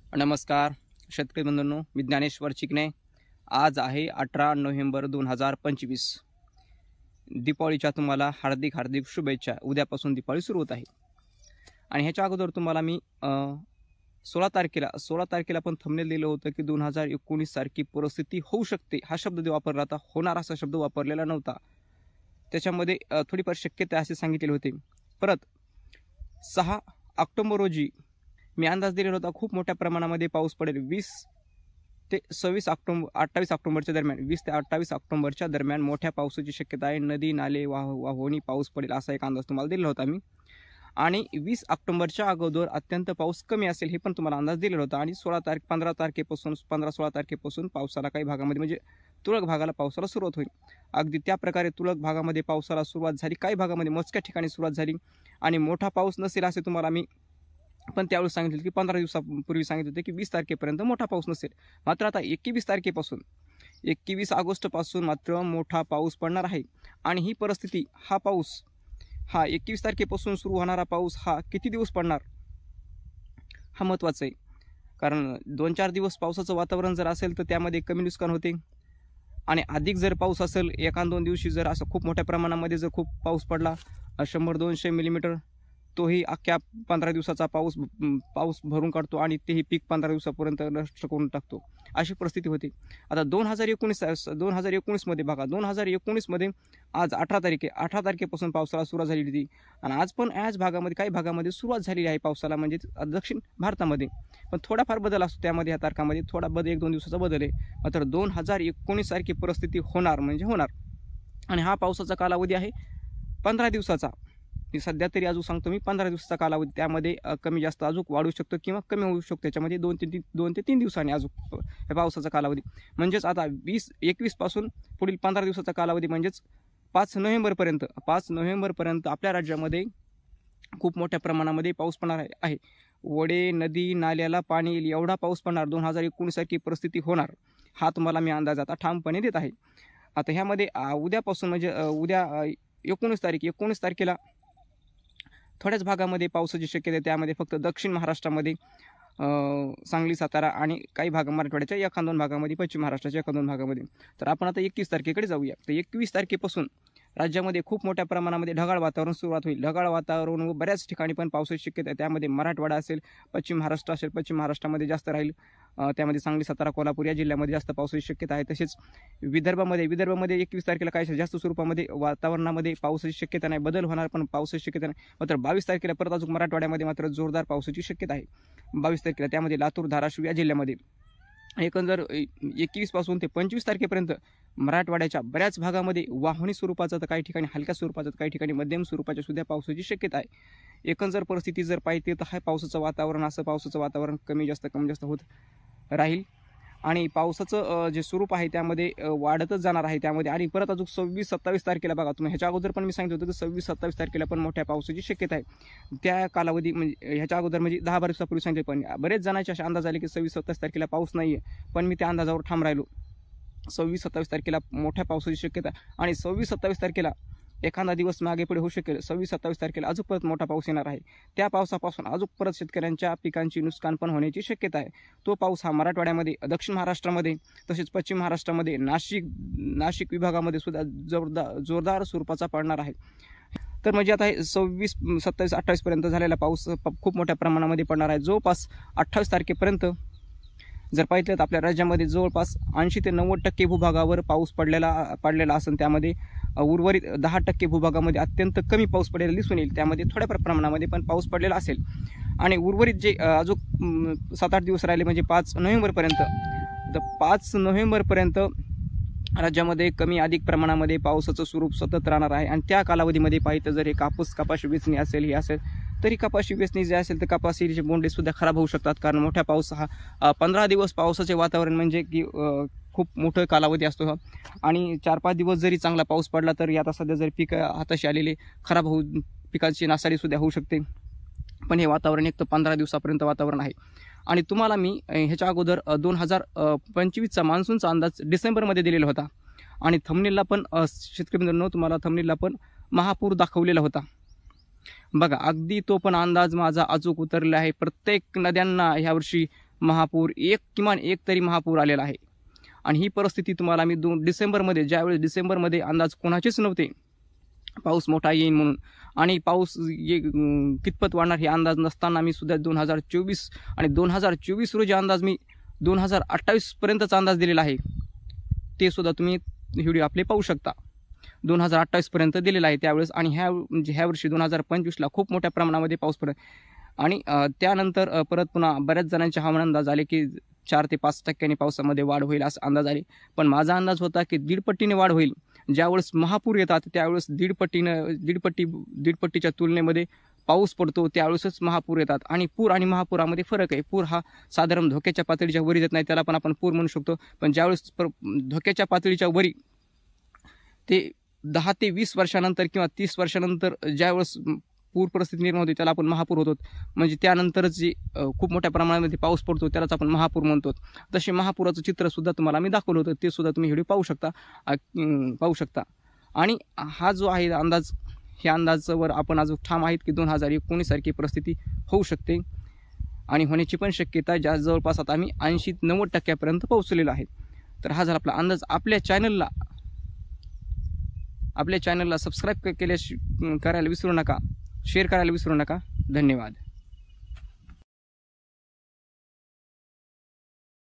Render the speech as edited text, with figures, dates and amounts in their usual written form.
नमस्कार शेतकरी बंधूंनो, मी ज्ञानेश्वर चिकणे। आज आहे 18 नोव्हेंबर 2025। दीपावलीच्या तुम्हाला हार्दिक हार्दिक शुभेच्छा। उद्यापासून दीपावली सुरू होत आहे आणि ह्याच्या अगोदर तुम्हाला मी 16 तारखेला पण थंबनेल दिलं होतं की 2019 सारखी परिस्थिती होऊ शकते। हा शब्द वापरला होता, होणार असा शब्द वापरलेला नव्हता। त्याच्यामध्ये थोडीफार शक्यता असे सांगितलेले होते। परत 6 ऑक्टोबर रोजी मी अंदाज दिलेला होता खूप मोठ्या प्रमाणामध्ये पाऊस पडेल। 20 ते 28 ऑक्टोबरच्या दरम्यान 20 ते 28 ऑक्टोबरच्या दरम्यान मोठ्या पावसाची शक्यता आहे। नदी नाले वाहून पाऊस पडेल असा एक अंदाज तुम्हाला दिलेला होता मी। आणि 20 ऑक्टोबरच्या अगोदर अत्यंत पाऊस कमी असेल हे पण तुम्हाला अंदाज दिलेला होता। आणि 15 16 तारखेपासून पावसाला काही भागामध्ये म्हणजे तुरळक भागाला पावसाला सुरुवात होईल। अगदी त्या प्रकारे तुरळक भागामध्ये पावसाला सुरुवात झाली, काही भागामध्ये मोजक्या ठिकाणी सुरुवात झाली आणि मोठा पाऊस नसेल असे तुम्हाला मी पण त्यावेळेस सांगितलं की 15 दिवसापूर्वी सांगितलं होतं की 20 तारखेपर्यंत मोठा पाऊस नसेल। मात्र आता 21 तारखेपासून 21 ऑगस्टपासून मात्र मोठा पाऊस पडणार आहे। आणि ही परिस्थिती हा पाऊस 21 तारखेपासून सुरू होणारा पाऊस हा किती दिवस पडणार हा महत्त्वाचा आहे। कारण 2-4 दिवस पावसाचं वातावरण जर असेल तर त्यामध्ये कमी नुकसान होते आणि अधिक जर पाऊस असेल 1-2 दिवशी जर असं खूप मोठ्या प्रमाणामध्ये जर खूप पाऊस पडला 100-200 मिलीमीटर तोही अख्ख्या 15 दिवसाचा पाऊस भरून काढतो आणि तेही पीक 15 दिवसापर्यंत नष्ट करून टाकतो, अशी परिस्थिती होती। आता 2019 मध्ये बघा, 2019 मध्ये आज 18 तारीख आहे। 18 तारखेपासून पावसाला सुरुवात झालेली होती आणि आज पण याच भागामध्ये काही भागामध्ये सुरुवात झालेली आहे पावसाला, म्हणजे दक्षिण भारतामध्ये। पण थोडाफार बदल असतो त्यामध्ये, ह्या तारखामध्ये थोडा बदल 1-2 दिवसाचा बदल आहे। मात्र 2019 सारखी परिस्थिती होणार म्हणजे होणार। आणि हा पावसाचा कालावधी आहे 15 दिवसाचा। मी सध्या तरी अजून सांगतो मी 15 दिवसाचा कालावधी, त्यामध्ये कमी जास्त अजून वाढू शकतो किंवा कमी होऊ शकतो। त्याच्यामध्ये 2 ते 3 दिवसांनी अजून हे पावसाचा कालावधी म्हणजेच आता 21 पासून पुढील 15 दिवसाचा कालावधी म्हणजेच 5 नोव्हेंबरपर्यंत आपल्या राज्यामध्ये खूप मोठ्या प्रमाणामध्ये पाऊस पडणार आहे। ओढे नदी नाल्याला पाणी येईल एवढा पाऊस पडणार, 2019 सारखी परिस्थिती होणार, हा तुम्हाला मी अंदाज आता ठामपणे देत आहे। आता ह्यामध्ये उद्यापासून म्हणजे उद्या 19 तारखेला थोड्याच भागामध्ये पावसाची शक्यता आहे। त्यामध्ये फक्त दक्षिण महाराष्ट्रामध्ये सांगली सातारा आणि काही भाग मराठवाड्याच्या 1-2 भागामध्ये, पश्चिम महाराष्ट्राच्या 1-2 भागामध्ये। तर आपण आता 21 तारखेकडे जाऊया। तर 21 तारखेपासून राज्यामध्ये खूप मोठ्या प्रमाणामध्ये ढगाळ वातावरण सुरुवात होईल। ढगाळ वातावरण व बऱ्याच ठिकाणी पण पावसाची शक्यता आहे। त्यामध्ये मराठवाडा असेल, पश्चिम महाराष्ट्र असेल, पश्चिम महाराष्ट्रामध्ये जास्त राहील। त्यामध्ये सांगली सातारा कोल्हापूर या जिल्ह्यामध्ये जास्त पावसाची शक्यता आहे। तसेच विदर्भामध्ये 21 तारखेला काय जास्त स्वरूपामध्ये वातावरणामध्ये पावसाची शक्यता नाही, बदल होणार पण पावसाची शक्यता नाही। मात्र 22 तारखेला परत अजून मराठवाड्यामध्ये मात्र जोरदार पावसाची शक्यता आहे 22 तारखेला। त्यामध्ये लातूर धाराशिव या जिल्ह्यामध्ये एकंदर 21 पासून ते 25 तारखेपर्यंत मराठवाड्याच्या बऱ्याच भागामध्ये वाहनी स्वरूपाचा, तर काही ठिकाणी हलक्या स्वरूपाचा, काही ठिकाणी मध्यम स्वरूपाच्या सुद्धा पावसाची शक्यता आहे। एकंदर परिस्थिती जर पाहिजे तर हा पावसाचं वातावरण कमी जास्त होत राहील आणि पावसाचं जे स्वरूप आहे त्यामध्ये वाढतच जाणार आहे त्यामध्ये। आणि परत अजून 26-27 तारखेला बघा, तुम्ही ह्याच्या अगोदर पण मी सांगितलं होतं की 26-27 तारखेला पण मोठ्या पावसाची शक्यता आहे। त्या कालावधी म्हणजे ह्याच्या अगोदर म्हणजे 10-12 दिवसापूर्वी सांगितले, पण बरेच जणांचे असे अंदाज आले की 26-27 तारखेला पाऊस नाही आहे, पण मी त्या अंदाजावर ठाम राहिलो। 26-27 तारखेला मोठ्या पावसाची शक्यता आणि 26-27 तारखेला एखादा दिवस मागे पुढे होऊ शकेल। 26-27 तारखेला अजून परत मोठा पाऊस येणार आहे। त्या पावसापासून अजून परत शेतकऱ्यांच्या पिकांची नुकसान पण होण्याची शक्यता आहे। तो पाऊस हा मराठवाड्यामध्ये, दक्षिण महाराष्ट्रामध्ये, तसेच पश्चिम महाराष्ट्रामध्ये, नाशिक विभागामध्ये सुद्धा जोरदार स्वरूपाचा पडणार आहे। तर म्हणजे आता 26, 27, 28 पर्यंत झालेला पाऊस खूप मोठ्या प्रमाणामध्ये पडणार आहे। जवळपास 28 तारखेपर्यंत जर पाहिलं तर आपल्या राज्यामध्ये जवळपास 80 ते 90% भूभागावर पाऊस पडलेला असेल। त्यामध्ये उर्वरित 10% भूभागामध्ये अत्यंत कमी पाऊस पडलेला दिसून येईल। त्यामध्ये थोड्या प्रमाणामध्ये पण पाऊस पडलेला असेल आणि उर्वरित जे अजून 7-8 दिवस राहिले म्हणजे 5 नोव्हेंबरपर्यंत, तर 5 नोव्हेंबरपर्यंत राज्यामध्ये कमी अधिक प्रमाणामध्ये पावसाचं स्वरूप सतत राहणार आहे। आणि त्या कालावधीमध्ये पाहिलं जर हे कपाशी वेचणी असेल, हे असेल, तरी कपाशी वेचणी जे असेल तर कपाशीचे बोंडे सुद्धा खराब होऊ शकतात। कारण मोठ्या पाऊस 15 दिवस पावसाचे वातावरण म्हणजे की खूप मोठं कालावधी असतो आणि 4-5 दिवस जरी चांगला पाऊस पडला तर आता सध्या जर पीक हाताशी आलेले खराब होऊन पिकाची नासाडी सुद्धा होऊ शकते। पण हे वातावरण एक तर 15 दिवसापर्यंत वातावरण आहे। आणि तुम्हाला मी ह्याच्या अगोदर 2025चा मान्सूनचा अंदाज डिसेंबरमध्ये दिलेला होता आणि थंबनेलला पण शेतकरी मित्रांनो तुम्हाला थंबनेलला पण महापूर दाखवलेला होता। बघा अगदी तो पण अंदाज माझा अचूक उतरला आहे। प्रत्येक नद्यांना ह्यावर्षी महापूर किमान एक तरी महापूर आलेला आहे. आणि ही परिस्थिती तुम्हाला मी डिसेंबरमध्ये, ज्यावेळेस डिसेंबरमध्ये अंदाज कोणाचेच नव्हते पाऊस मोठा येईल म्हणून, आणि पाऊस कितपत वाढणार हे अंदाज नसताना मी सुद्धा 2024 आणि 2024 रोजी अंदाज मी 2028 पर्यंतचा अंदाज दिलेला आहे. ते सुद्धा तुम्ही व्हिडिओ आपले पाहू शकता. 2028 पर्यंत दिलेला आहे त्यावेळेस. आणि ह्या वर्षी 2025ला खूप मोठ्या प्रमाणामध्ये पाऊस पडेल. आणि त्यानंतर परत पुन्हा बऱ्याच जणांचे हवामान अंदाज आले की 4 ते 5% पावसामध्ये वाढ होईल असा अंदाज आले. पण माझा अंदाज होता की 1.5 पटीने वाढ होईल. ज्यावेळेस महापूर येतात त्यावेळेस 1.5 पटीच्या तुलनेमध्ये पाऊस पडतो, त्यावेळेसच महापूर येतात. आणि पूर आणि महापुरामध्ये फरक आहे. पूर हा साधारण धोक्याच्या पातळीच्या वरी येत नाही, त्याला पण आपण पूर म्हणू शकतो. पण ज्यावेळेस धोक्याच्या पातळीच्या वरी ते 10 ते 20 वर्षानंतर किंवा 30 वर्षानंतर ज्यावेळेस पूर परिस्थिती निर्माण होते त्याला आपण महापूर होतो. म्हणजे त्यानंतरच जे खूप मोठ्या प्रमाणामध्ये पाऊस पडतो त्यालाच आपण महापूर म्हणतो. तसे महापुराचं चित्रसुद्धा तुम्हाला मी दाखवलं होतं, ते सुद्धा तुम्ही व्हिडिओ पाहू शकता. आणि हा जो आहे अंदाज, ह्या अंदाजावर आपण अजून ठाम आहेत की 2019 सारखी परिस्थिती होऊ शकते आणि होण्याची पण शक्यता जवळपास आता आम्ही 80-90% पोहोचलेलो आहे. तर हा झाला आपला अंदाज. आपल्या चॅनलला सबस्क्राईब करायला विसरू नका, शेअर करायला विसरू नका. धन्यवाद.